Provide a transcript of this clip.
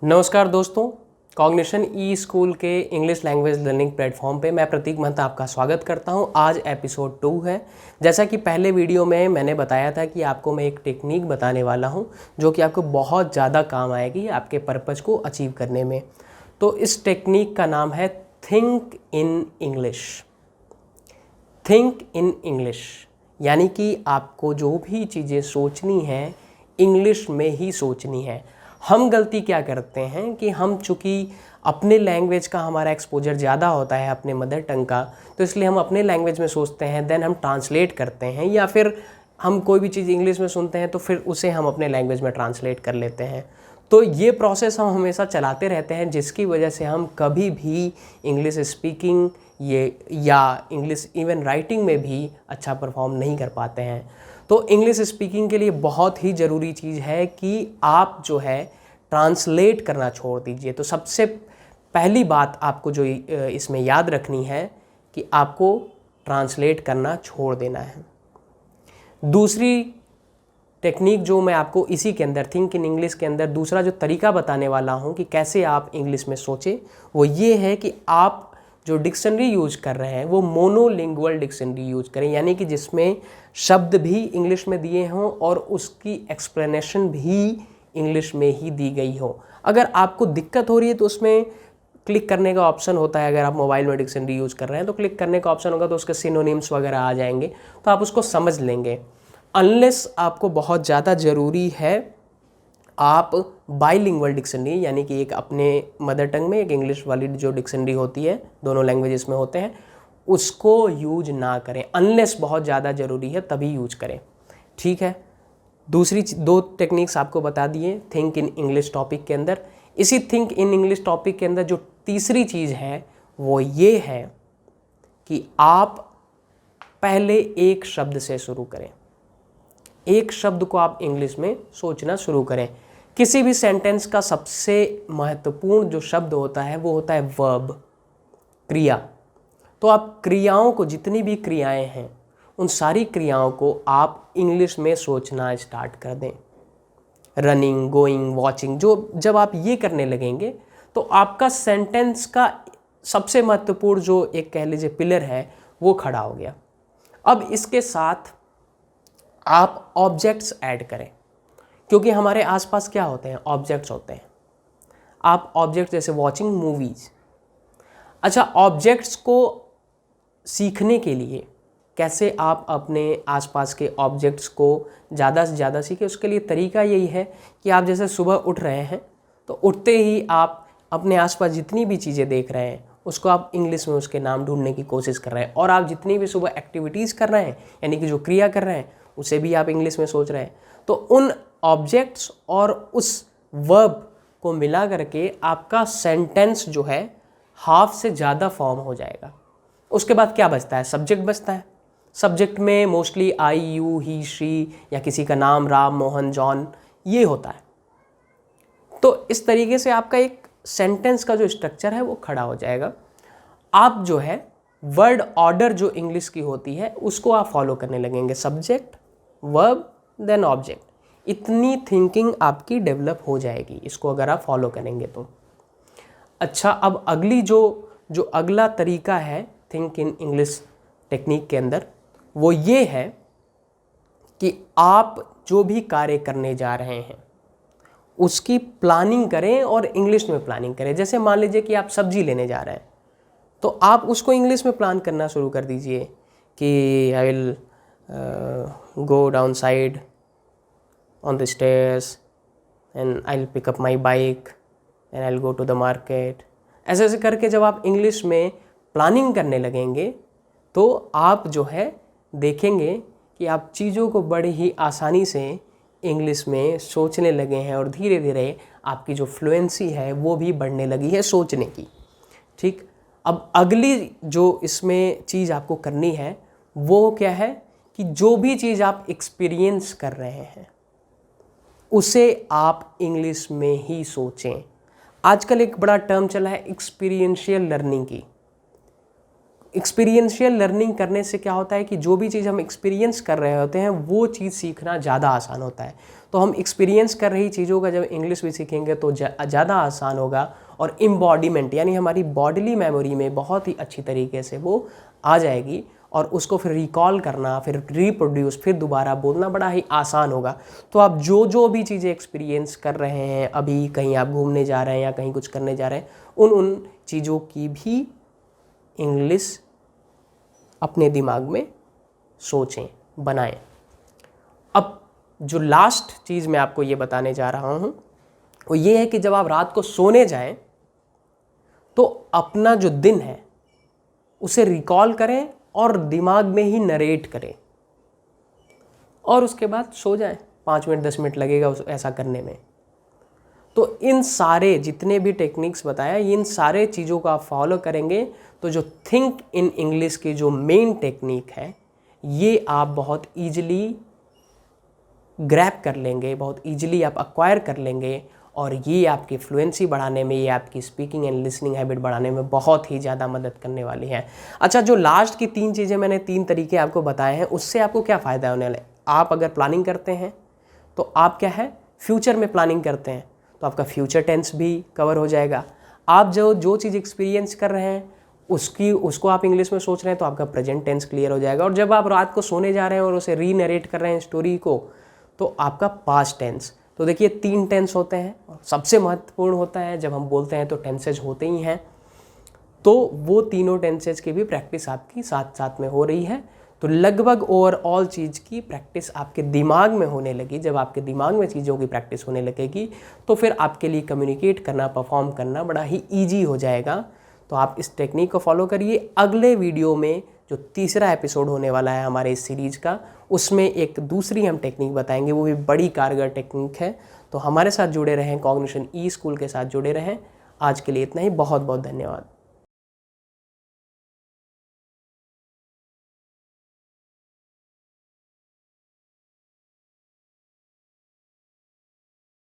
नमस्कार दोस्तों, कॉग्निशन ई स्कूल के इंग्लिश लैंग्वेज लर्निंग प्लेटफॉर्म पे मैं प्रतीक महता आपका स्वागत करता हूं। आज एपिसोड 2 है। जैसा कि पहले वीडियो में मैंने बताया था कि आपको मैं एक टेक्निक बताने वाला हूं जो कि आपको बहुत ज़्यादा काम आएगी आपके पर्पज़ को अचीव करने में। तो इस टेक्निक का नाम है think in English. Think in English यानी कि आपको जो भी चीज़ें सोचनी है इंग्लिश में ही सोचनी है। हम गलती क्या करते हैं कि हम चूँकि अपने लैंग्वेज का हमारा एक्सपोजर ज़्यादा होता है अपने मदर टंग का, तो इसलिए हम अपने लैंग्वेज में सोचते हैं, देन हम ट्रांसलेट करते हैं, या फिर हम कोई भी चीज़ इंग्लिश में सुनते हैं तो फिर उसे हम अपने लैंग्वेज में ट्रांसलेट कर लेते हैं। तो ये प्रोसेस हम हमेशा चलाते रहते हैं, जिसकी वजह से हम कभी भी इंग्लिश स्पीकिंग या इंग्लिश इवन राइटिंग में भी अच्छा परफॉर्म नहीं कर पाते हैं। तो इंग्लिश स्पीकिंग के लिए बहुत ही ज़रूरी चीज़ है कि आप जो है ट्रांसलेट करना छोड़ दीजिए। तो सबसे पहली बात आपको जो इसमें याद रखनी है कि आपको ट्रांसलेट करना छोड़ देना है। दूसरी टेक्निक जो मैं आपको इसी के अंदर थिंक इन इंग्लिश के अंदर दूसरा जो तरीका बताने वाला हूँ कि कैसे आप इंग्लिश में सोचें, वो ये है कि आप जो डिक्शनरी यूज कर रहे हैं वो मोनोलिंगुअल डिक्शनरी यूज करें, यानी कि जिसमें शब्द भी इंग्लिश में दिए हों और उसकी एक्सप्लेनेशन भी इंग्लिश में ही दी गई हो। अगर आपको दिक्कत हो रही है तो उसमें क्लिक करने का ऑप्शन होता है। अगर आप मोबाइल में डिक्शनरी यूज़ कर रहे हैं तो क्लिक करने का ऑप्शन होगा, तो उसके सिनोनिम्स वगैरह आ जाएंगे, तो आप उसको समझ लेंगे। अनलेस आपको बहुत ज़्यादा ज़रूरी है, आप बाइलिंगुअल डिक्शनरी यानी कि एक अपने मदर टंग में एक इंग्लिश वाली जो डिक्शनरी होती है, दोनों लैंग्वेजेस में होते हैं, उसको यूज ना करें। अनलेस बहुत ज़्यादा ज़रूरी है तभी यूज करें, ठीक है। दूसरी दो टेक्निक्स आपको बता दिए थिंक इन इंग्लिश टॉपिक के अंदर। इसी थिंक इन इंग्लिश टॉपिक के अंदर जो तीसरी चीज़ है वो ये है कि आप पहले एक शब्द से शुरू करें। एक शब्द को आप इंग्लिश में सोचना शुरू करें। किसी भी सेंटेंस का सबसे महत्वपूर्ण जो शब्द होता है वो होता है वर्ब, क्रिया। तो आप क्रियाओं को, जितनी भी क्रियाएं हैं उन सारी क्रियाओं को आप इंग्लिश में सोचना स्टार्ट कर दें। रनिंग, गोइंग, वॉचिंग, जब आप ये करने लगेंगे तो आपका सेंटेंस का सबसे महत्वपूर्ण जो एक कह लीजिए पिलर है वो खड़ा हो गया। अब इसके साथ आप ऑब्जेक्ट्स ऐड करें, क्योंकि हमारे आसपास क्या होते हैं, ऑब्जेक्ट्स होते हैं। आप ऑब्जेक्ट जैसे वॉचिंग मूवीज़। अच्छा, ऑब्जेक्ट्स को सीखने के लिए कैसे आप अपने आसपास के ऑब्जेक्ट्स को ज़्यादा से ज़्यादा सीखें, उसके लिए तरीका यही है कि आप जैसे सुबह उठ रहे हैं तो उठते ही आप अपने आसपास जितनी भी चीज़ें देख रहे हैं उसको आप इंग्लिश में उसके नाम ढूंढने की कोशिश कर रहे हैं, और आप जितनी भी सुबह एक्टिविटीज़ कर रहे हैं यानी कि जो क्रिया कर रहे हैं उसे भी आप इंग्लिश में सोच रहे हैं। तो उन ऑब्जेक्ट्स और उस वर्ब को मिला करके आपका सेंटेंस जो है हाफ से ज़्यादा फॉर्म हो जाएगा। उसके बाद क्या बचता है, सब्जेक्ट बचता है। सब्जेक्ट में mostly I, you, he, she या किसी का नाम, राम, मोहन, जॉन, ये होता है। तो इस तरीके से आपका एक सेंटेंस का जो स्ट्रक्चर है वो खड़ा हो जाएगा। आप जो है वर्ड ऑर्डर जो इंग्लिश की होती है उसको आप फॉलो करने लगेंगे, सब्जेक्ट, वर्ब, देन ऑब्जेक्ट। इतनी थिंकिंग आपकी डेवलप हो जाएगी इसको अगर आप फॉलो करेंगे तो। अच्छा, अब अगली जो अगला तरीका है थिंक इन इंग्लिश टेक्निक के अंदर वो ये है कि आप जो भी कार्य करने जा रहे हैं उसकी प्लानिंग करें और इंग्लिश में प्लानिंग करें। जैसे मान लीजिए कि आप सब्जी लेने जा रहे हैं तो आप उसको इंग्लिश में प्लान करना शुरू कर दीजिए कि I will go down side on the stairs and I will pick up my bike and I will go to the market. ऐसे ऐसे करके जब आप इंग्लिश में प्लानिंग करने लगेंगे तो आप जो है देखेंगे कि आप चीज़ों को बड़े ही आसानी से इंग्लिश में सोचने लगे हैं, और धीरे धीरे आपकी जो फ्लुएंसी है वो भी बढ़ने लगी है सोचने की। ठीक, अब अगली जो इसमें चीज़ आपको करनी है वो क्या है कि जो भी चीज़ आप एक्सपीरियंस कर रहे हैं उसे आप इंग्लिश में ही सोचें। आजकल एक बड़ा टर्म चला है एक्सपीरियंशियल लर्निंग की। एक्सपीरियंशियल लर्निंग करने से क्या होता है कि जो भी चीज़ हम एक्सपीरियंस कर रहे होते हैं वो चीज़ सीखना ज़्यादा आसान होता है। तो हम एक्सपीरियंस कर रही चीज़ों का जब इंग्लिश भी सीखेंगे तो ज़्यादा आसान होगा, और एम्बॉडीमेंट यानी हमारी बॉडीली मेमोरी में बहुत ही अच्छी तरीके से वो आ जाएगी, और उसको फिर रिकॉल करना, फिर रिप्रोड्यूस, फिर दोबारा बोलना बड़ा ही आसान होगा। तो आप जो भी चीज़ें एक्सपीरियंस कर रहे हैं, अभी कहीं आप घूमने जा रहे हैं या कहीं कुछ करने जा रहे हैं, उन चीज़ों की भी इंग्लिश अपने दिमाग में सोचें, बनाएं। अब जो लास्ट चीज़ मैं आपको ये बताने जा रहा हूँ वो ये है कि जब आप रात को सोने जाएं तो अपना जो दिन है उसे रिकॉल करें और दिमाग में ही नरेट करें, और उसके बाद सो जाएं। 5 मिनट 10 मिनट लगेगा ऐसा करने में। तो इन सारे जितने भी टेक्निक्स बताया, इन सारे चीज़ों को आप फॉलो करेंगे तो जो थिंक इन इंग्लिश की जो मेन टेक्निक है ये आप बहुत ईजिली ग्रैब कर लेंगे, बहुत ईजिली आप एक्वायर कर लेंगे, और ये आपकी फ्लुएंसी बढ़ाने में, ये आपकी स्पीकिंग एंड लिसनिंग हैबिट बढ़ाने में बहुत ही ज़्यादा मदद करने वाली है। अच्छा, जो लास्ट की 3 चीज़ें मैंने 3 तरीके आपको बताए हैं, उससे आपको क्या फ़ायदा होने वाला है? आप अगर प्लानिंग करते हैं तो आप क्या है, फ्यूचर में प्लानिंग करते हैं तो आपका फ्यूचर टेंस भी कवर हो जाएगा। आप जो चीज़ एक्सपीरियंस कर रहे हैं उसको आप इंग्लिश में सोच रहे हैं तो आपका प्रेजेंट टेंस क्लियर हो जाएगा। और जब आप रात को सोने जा रहे हैं और उसे रीनरेट कर रहे हैं स्टोरी को, तो आपका पास्ट टेंस। तो देखिए 3 टेंस होते हैं, और सबसे महत्वपूर्ण होता है जब हम बोलते हैं तो टेंसेज होते ही हैं। तो वो तीनों टेंसेज की भी प्रैक्टिस आपकी साथ साथ में हो रही है। तो लगभग ओवरऑल चीज़ की प्रैक्टिस आपके दिमाग में होने लगी। जब आपके दिमाग में चीज़ों की प्रैक्टिस होने लगेगी तो फिर आपके लिए कम्युनिकेट करना, परफॉर्म करना बड़ा ही ईजी हो जाएगा। तो आप इस टेक्निक को फॉलो करिए। अगले वीडियो में जो तीसरा एपिसोड होने वाला है हमारे इस सीरीज़ का, उसमें एक दूसरी हम टेक्निक बताएंगे, वो भी बड़ी कारगर टेक्निक है। तो हमारे साथ जुड़े रहें, कॉग्निशन ई स्कूल के साथ जुड़े रहें। आज के लिए इतना ही, बहुत बहुत धन्यवाद।